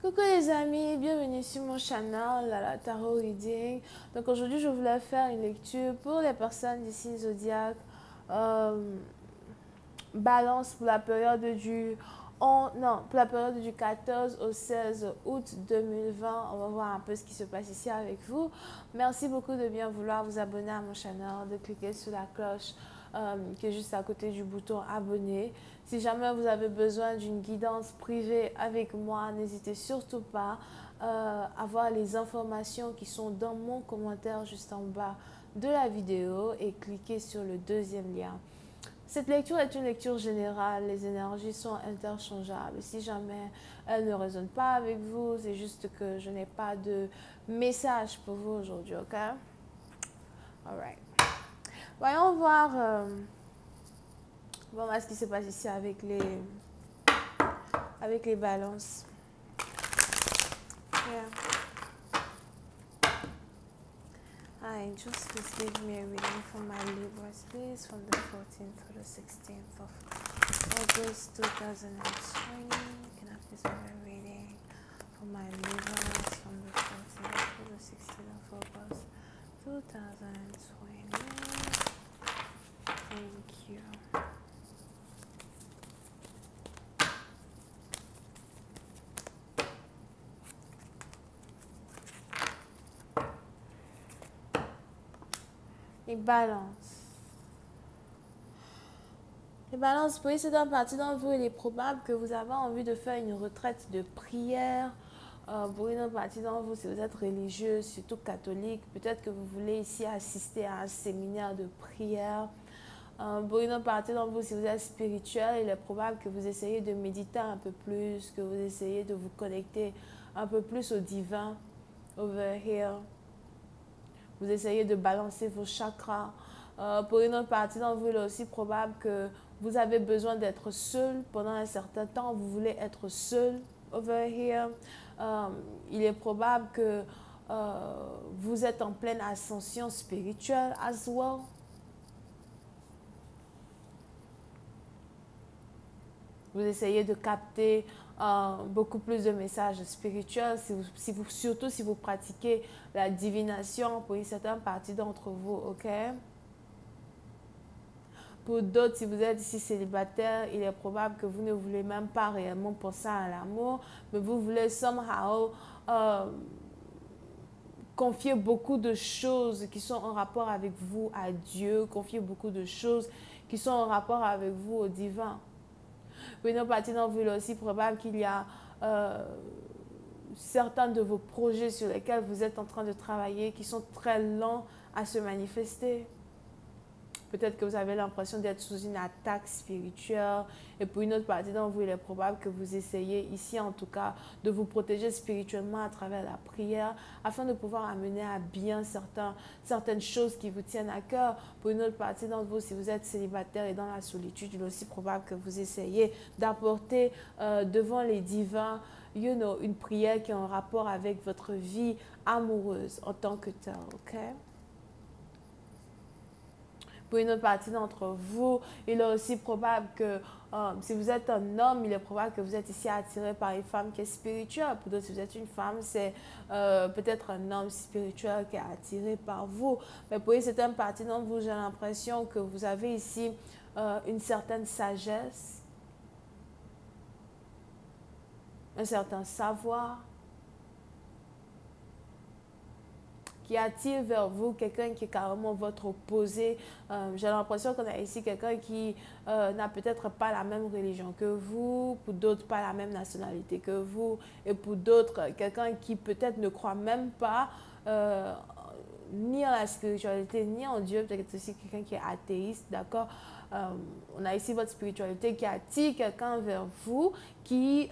Coucou les amis, bienvenue sur mon channel, la Tarot Reading. Donc aujourd'hui, je voulais faire une lecture pour les personnes du signe zodiaque Balance pour la période pour la période du 14 au 16 août 2020. On va voir un peu ce qui se passe ici avec vous. Merci beaucoup de bien vouloir vous abonner à mon channel, de cliquer sur la cloche qui est juste à côté du bouton abonner. Si jamais vous avez besoin d'une guidance privée avec moi, n'hésitez surtout pas à voir les informations qui sont dans mon commentaire juste en bas de la vidéo et cliquez sur le deuxième lien. Cette lecture est une lecture générale, les énergies sont interchangeables. Si jamais elles ne résonnent pas avec vous, c'est juste que je n'ai pas de message pour vous aujourd'hui, ok? Alright. Voyons voir ce qui se passe ici avec les balances. Yeah. Hi, just please give me a reading for my Libras, please, from the 14th to the 16th of August 2020. Can I please have a reading for my Libras from the 14th to the 16th of August 2020? Thank you. Les balances. Les balances, pour c'est d'un parti d'entre vous, il est probable que vous avez envie de faire une retraite de prière. Pour une autre partie d'entre vous, si vous êtes religieux, surtout catholique, peut-être que vous voulez ici assister à un séminaire de prière. Pour une autre partie d'entre vous, si vous êtes spirituel, il est probable que vous essayez de méditer un peu plus, que vous essayez de vous connecter un peu plus au divin, over here. Vous essayez de balancer vos chakras. Pour une autre partie d'entre vous, il est aussi probable que vous avez besoin d'être seul pendant un certain temps. Vous voulez être seul over here. Il est probable que vous êtes en pleine ascension spirituelle as well. Vous essayez de capter beaucoup plus de messages spirituels, surtout si vous pratiquez la divination pour une certaine partie d'entre vous, ok? Pour d'autres, si vous êtes ici célibataire, il est probable que vous ne voulez même pas réellement penser à l'amour, mais vous voulez somehow confier beaucoup de choses qui sont en rapport avec vous à Dieu, confier beaucoup de choses qui sont en rapport avec vous au divin. Pour une autre partie d'entre vous, il est aussi probable qu'il y a certains de vos projets sur lesquels vous êtes en train de travailler qui sont très lents à se manifester. Peut-être que vous avez l'impression d'être sous une attaque spirituelle. Et pour une autre partie d'entre vous, il est probable que vous essayez, ici en tout cas, de vous protéger spirituellement à travers la prière afin de pouvoir amener à bien certaines choses qui vous tiennent à cœur. Pour une autre partie d'entre vous, si vous êtes célibataire et dans la solitude, il est aussi probable que vous essayez d'apporter devant les divins une prière qui est en rapport avec votre vie amoureuse en tant que telle, ok? Pour une autre partie d'entre vous, il est aussi probable que si vous êtes un homme, il est probable que vous êtes ici attiré par une femme qui est spirituelle. Pour d'autres, si vous êtes une femme, c'est peut-être un homme spirituel qui est attiré par vous. Mais pour une certaine partie d'entre vous, j'ai l'impression que vous avez ici une certaine sagesse, un certain savoir, qui attire vers vous quelqu'un qui est carrément votre opposé. J'ai l'impression qu'on a ici quelqu'un qui n'a peut-être pas la même religion que vous, pour d'autres pas la même nationalité que vous, et pour d'autres quelqu'un qui peut-être ne croit même pas ni en la spiritualité, ni en Dieu, peut-être aussi quelqu'un qui est athéiste, d'accord? On a ici votre spiritualité qui attire quelqu'un vers vous qui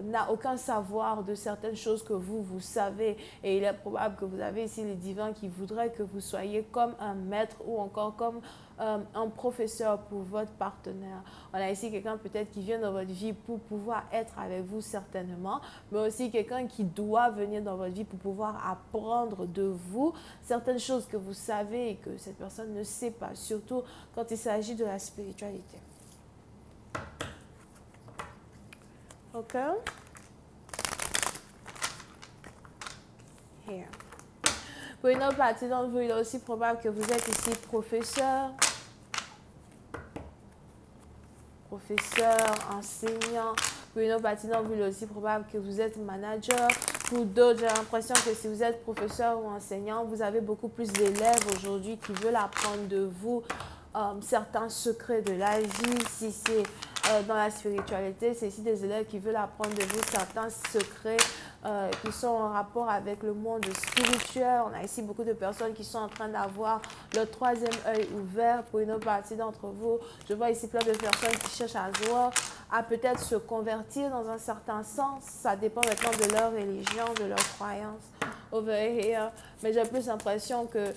n'a aucun savoir de certaines choses que vous savez. Et il est probable que vous avez ici les divins qui voudraient que vous soyez comme un maître ou encore comme un professeur pour votre partenaire. On a ici quelqu'un peut-être qui vient dans votre vie pour pouvoir être avec vous certainement, mais aussi quelqu'un qui doit venir dans votre vie pour pouvoir apprendre de vous certaines choses que vous savez et que cette personne ne sait pas, surtout quand il s'agit de la spiritualité. Ok? here. Pour une autre partie d'entre vous, il est aussi probable que vous êtes ici professeur, enseignant. Pour une autre partie d'entre vous, il est aussi probable que vous êtes manager. Pour d'autres, j'ai l'impression que si vous êtes professeur ou enseignant, vous avez beaucoup plus d'élèves aujourd'hui qui veulent apprendre de vous certains secrets de la vie. Si c'est dans la spiritualité, c'est ici des élèves qui veulent apprendre de vous certains secrets qui sont en rapport avec le monde spirituel. On a ici beaucoup de personnes qui sont en train d'avoir leur troisième œil ouvert. Pour une autre partie d'entre vous, je vois ici plein de personnes qui cherchent à peut-être se convertir dans un certain sens. Ça dépend maintenant de leur religion, de leur croyance. Over here. Mais j'ai plus l'impression que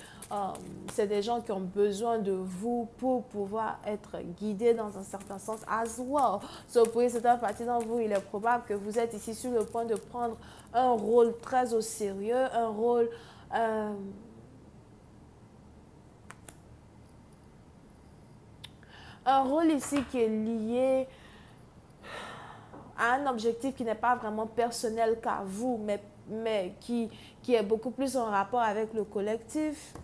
c'est des gens qui ont besoin de vous pour pouvoir être guidés dans un certain sens as well. So, pour certaines parties d'entre vous, il est probable que vous êtes ici sur le point de prendre un rôle très au sérieux, un rôle ici qui est lié à un objectif qui n'est pas vraiment personnel qu'à vous, mais qui est beaucoup plus en rapport avec le collectif.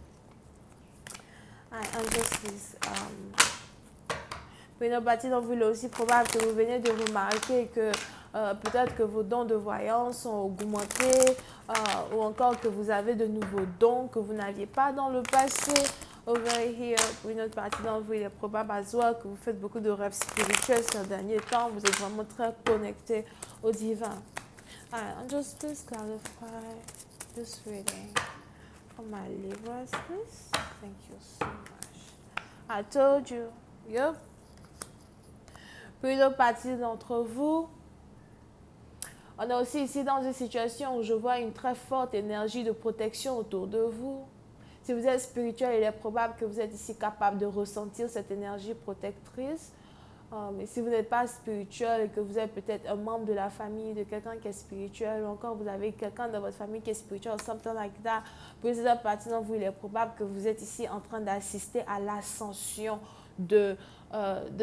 Pour une partie d'entre vous, il est aussi probable que vous venez de remarquer que peut-être que vos dons de voyance sont augmentés ou encore que vous avez de nouveaux dons que vous n'aviez pas dans le passé. Over here, pour une autre partie d'entre vous, il est probable à soi que vous faites beaucoup de rêves spirituels ces derniers temps. Vous êtes vraiment très connecté au divin. Alright, just please clarify this reading for my Libras, please. Thank you so much. I told you. Yep. Pour une autre partie d'entre vous, on est aussi ici dans une situation où je vois une très forte énergie de protection autour de vous. Si vous êtes spirituel, il est probable que vous êtes ici capable de ressentir cette énergie protectrice. Mais si vous n'êtes pas spirituel et que vous êtes peut-être un membre de la famille de quelqu'un qui est spirituel, ou encore vous avez quelqu'un dans votre famille qui est spirituel, something like that, pour cette partie d'entre vous, il est probable que vous êtes ici en train d'assister à l'ascension de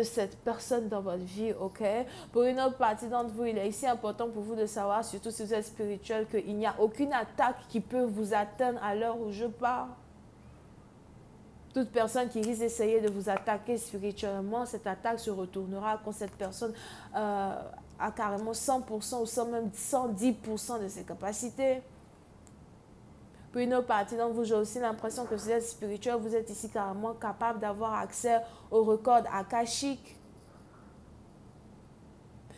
cette personne dans votre vie, ok? Pour une autre partie d'entre vous, il est ici important pour vous de savoir, surtout si vous êtes spirituel, qu'il n'y a aucune attaque qui peut vous atteindre à l'heure où je parle. Toute personne qui risque d'essayer de vous attaquer spirituellement, cette attaque se retournera quand cette personne a carrément 100% ou même 110% de ses capacités. Pour une autre partie d'entre vous, j'ai aussi l'impression que si vous êtes spirituel, vous êtes ici carrément capable d'avoir accès au record akashique.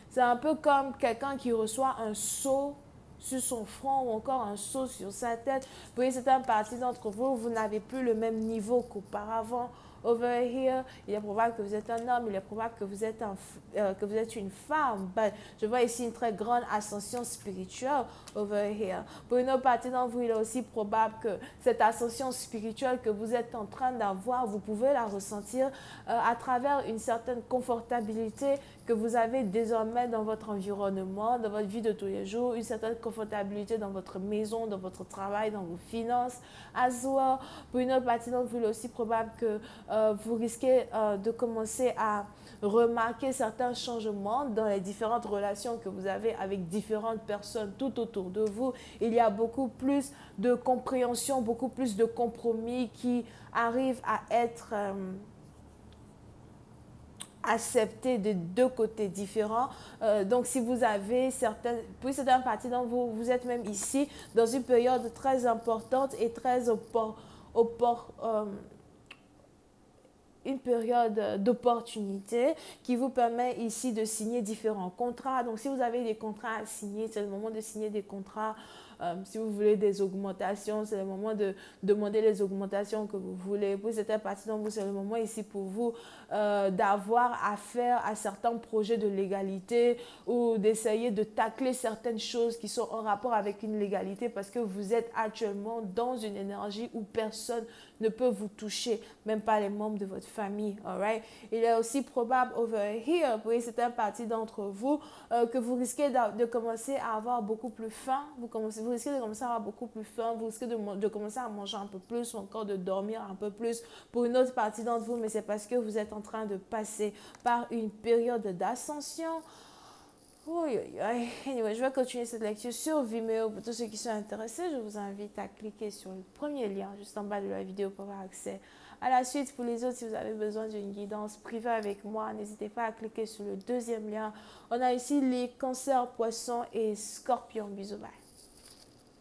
C'est un peu comme quelqu'un qui reçoit un sceau sur son front ou encore un sceau sur sa tête. Pour une certaine partie d'entre vous, vous n'avez plus le même niveau qu'auparavant. Over here, il est probable que vous êtes un homme, il est probable que vous êtes une femme. But je vois ici une très grande ascension spirituelle over here. Pour une autre partie d'entre vous, il est aussi probable que cette ascension spirituelle que vous êtes en train d'avoir, vous pouvez la ressentir à travers une certaine confortabilité que vous avez désormais dans votre environnement, dans votre vie de tous les jours, une certaine confortabilité dans votre maison, dans votre travail, dans vos finances. As well. Pour une autre partie d'entre vous, il est aussi probable que vous risquez de commencer à remarquer certains changements dans les différentes relations que vous avez avec différentes personnes tout autour de vous. Il y a beaucoup plus de compréhension, beaucoup plus de compromis qui arrivent à être acceptés de deux côtés différents. Donc, si vous avez pour certaines parties d'entre vous, vous êtes même ici dans une période très importante et très une période d'opportunité qui vous permet ici de signer différents contrats. Donc, si vous avez des contrats à signer, c'est le moment de signer des contrats. Si vous voulez des augmentations, c'est le moment de demander les augmentations que vous voulez. Pour certaines parties d'entre vous, c'est le moment ici pour vous d'avoir affaire à certains projets de légalité ou d'essayer de tacler certaines choses qui sont en rapport avec une légalité parce que vous êtes actuellement dans une énergie où personne ne peut vous toucher, même pas les membres de votre famille. Alright? Il est aussi probable over here, pour certaines parties d'entre vous, que vous risquez de commencer à avoir beaucoup plus faim. Vous risquez de commencer à avoir beaucoup plus faim. Vous risquez de commencer à manger un peu plus ou encore de dormir un peu plus pour une autre partie d'entre vous, mais c'est parce que vous êtes en train de passer par une période d'ascension. Oui, oui, oui. Anyway, je vais continuer cette lecture sur Vimeo. Pour tous ceux qui sont intéressés, je vous invite à cliquer sur le premier lien juste en bas de la vidéo pour avoir accès à la suite. Pour les autres, si vous avez besoin d'une guidance privée avec moi, n'hésitez pas à cliquer sur le deuxième lien. On a ici les cancers, poissons et scorpions. Bisous, bye.